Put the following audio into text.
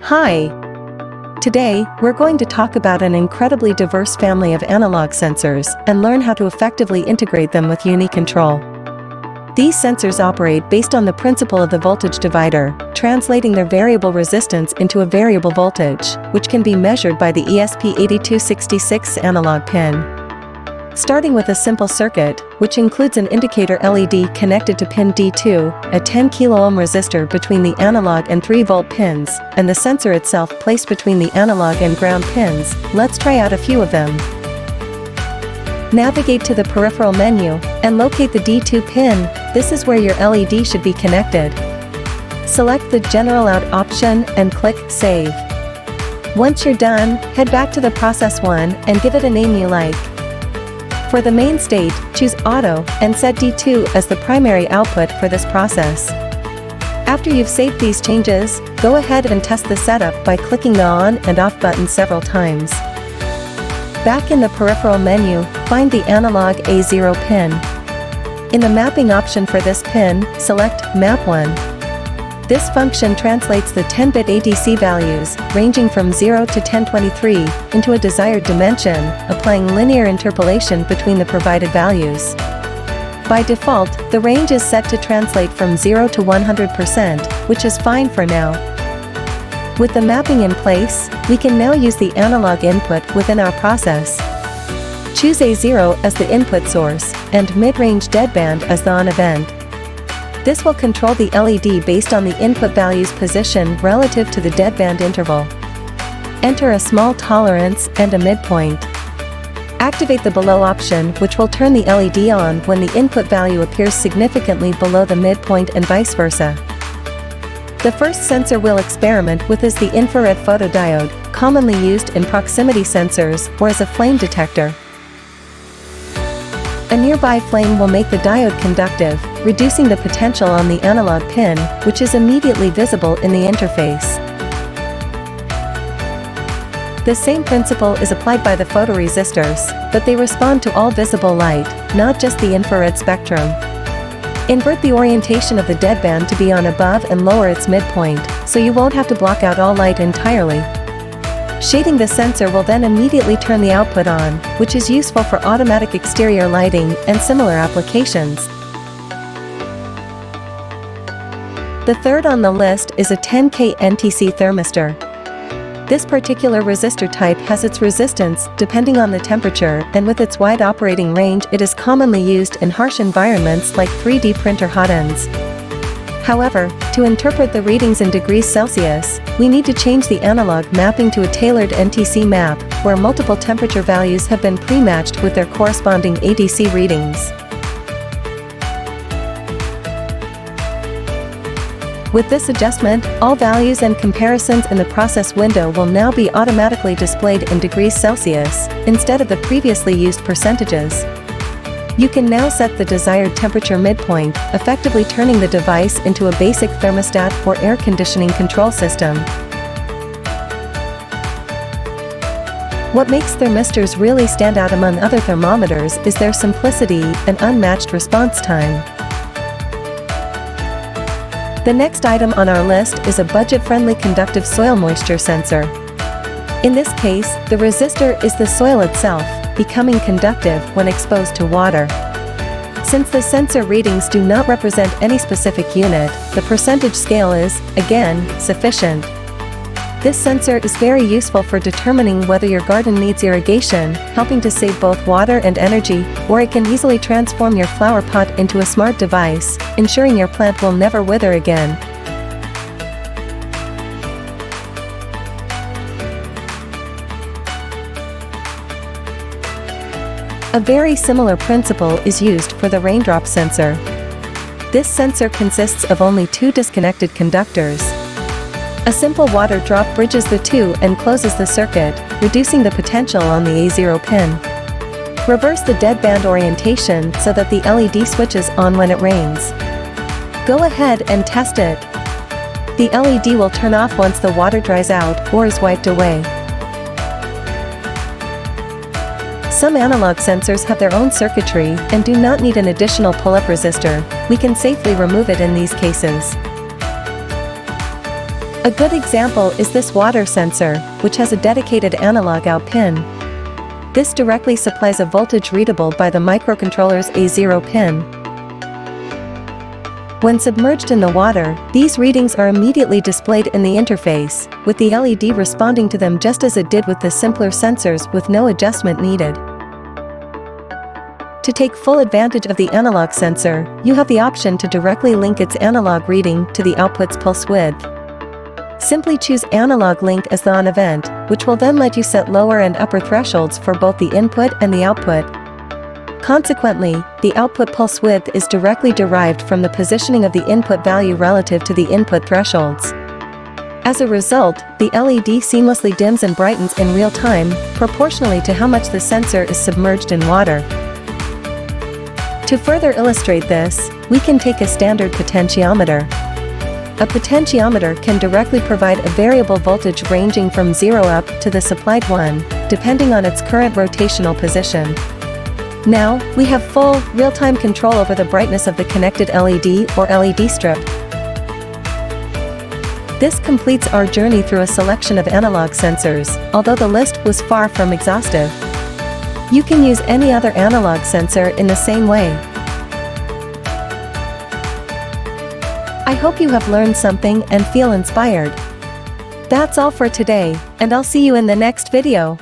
Hi! Today, we're going to talk about an incredibly diverse family of analog sensors and learn how to effectively integrate them with unicontrol. These sensors operate based on the principle of the voltage divider, translating their variable resistance into a variable voltage, which can be measured by the ESP8266 analog pin. Starting with a simple circuit, which includes an indicator LED connected to pin D2, a 10 kΩ resistor between the analog and 3-volt pins, and the sensor itself placed between the analog and ground pins, let's try out a few of them. Navigate to the peripheral menu, and locate the D2 pin. This is where your LED should be connected. Select the General Out option and click Save. Once you're done, head back to the Process 1 and give it a name you like. For the main state, choose Auto and set D2 as the primary output for this process. After you've saved these changes, go ahead and test the setup by clicking the On and Off button several times. Back in the peripheral menu, find the analog A0 pin. In the mapping option for this pin, select Map 1. This function translates the 10-bit ADC values, ranging from 0 to 1023, into a desired dimension, applying linear interpolation between the provided values. By default, the range is set to translate from 0 to 100%, which is fine for now. With the mapping in place, we can now use the analog input within our process. Choose A0 as the input source, and mid-range deadband as the on event. This will control the LED based on the input value's position relative to the deadband interval. Enter a small tolerance and a midpoint. Activate the Below option, which will turn the LED on when the input value appears significantly below the midpoint and vice versa. The first sensor we'll experiment with is the infrared photodiode, commonly used in proximity sensors or as a flame detector. A nearby flame will make the diode conductive, reducing the potential on the analog pin, which is immediately visible in the interface. The same principle is applied by the photoresistors, but they respond to all visible light, not just the infrared spectrum. Invert the orientation of the deadband to be on above and lower its midpoint, so you won't have to block out all light entirely. Shading the sensor will then immediately turn the output on, which is useful for automatic exterior lighting and similar applications. The third on the list is a 10K NTC Thermistor. This particular resistor type has its resistance depending on the temperature, and with its wide operating range it is commonly used in harsh environments like 3D printer hot ends. However, to interpret the readings in degrees Celsius, we need to change the analog mapping to a tailored NTC map, where multiple temperature values have been pre-matched with their corresponding ADC readings. With this adjustment, all values and comparisons in the process window will now be automatically displayed in degrees Celsius, instead of the previously used percentages. You can now set the desired temperature midpoint, effectively turning the device into a basic thermostat or air conditioning control system. What makes thermistors really stand out among other thermometers is their simplicity and unmatched response time. The next item on our list is a budget-friendly conductive soil moisture sensor. In this case, the resistor is the soil itself, becoming conductive when exposed to water. Since the sensor readings do not represent any specific unit, the percentage scale is, again, sufficient. This sensor is very useful for determining whether your garden needs irrigation, helping to save both water and energy, or it can easily transform your flower pot into a smart device, ensuring your plant will never wither again. A very similar principle is used for the Raindrop sensor. This sensor consists of only two disconnected conductors. A simple water drop bridges the two and closes the circuit, reducing the potential on the A0 pin. Reverse the deadband orientation so that the LED switches on when it rains. Go ahead and test it. The LED will turn off once the water dries out or is wiped away. Some analog sensors have their own circuitry and do not need an additional pull-up resistor. We can safely remove it in these cases. A good example is this water sensor, which has a dedicated analog out pin. This directly supplies a voltage readable by the microcontroller's A0 pin. When submerged in the water, these readings are immediately displayed in the interface, with the LED responding to them just as it did with the simpler sensors with no adjustment needed. To take full advantage of the analog sensor, you have the option to directly link its analog reading to the output's pulse width. Simply choose Analog Link as the on event, which will then let you set lower and upper thresholds for both the input and the output. Consequently, the output pulse width is directly derived from the positioning of the input value relative to the input thresholds. As a result, the LED seamlessly dims and brightens in real time, proportionally to how much the sensor is submerged in water. To further illustrate this, we can take a standard potentiometer. A potentiometer can directly provide a variable voltage ranging from 0 up to the supplied 1, depending on its current rotational position. Now, we have full, real-time control over the brightness of the connected LED or LED strip. This completes our journey through a selection of analog sensors, although the list was far from exhaustive. You can use any other analog sensor in the same way. I hope you have learned something and feel inspired. That's all for today, and I'll see you in the next video.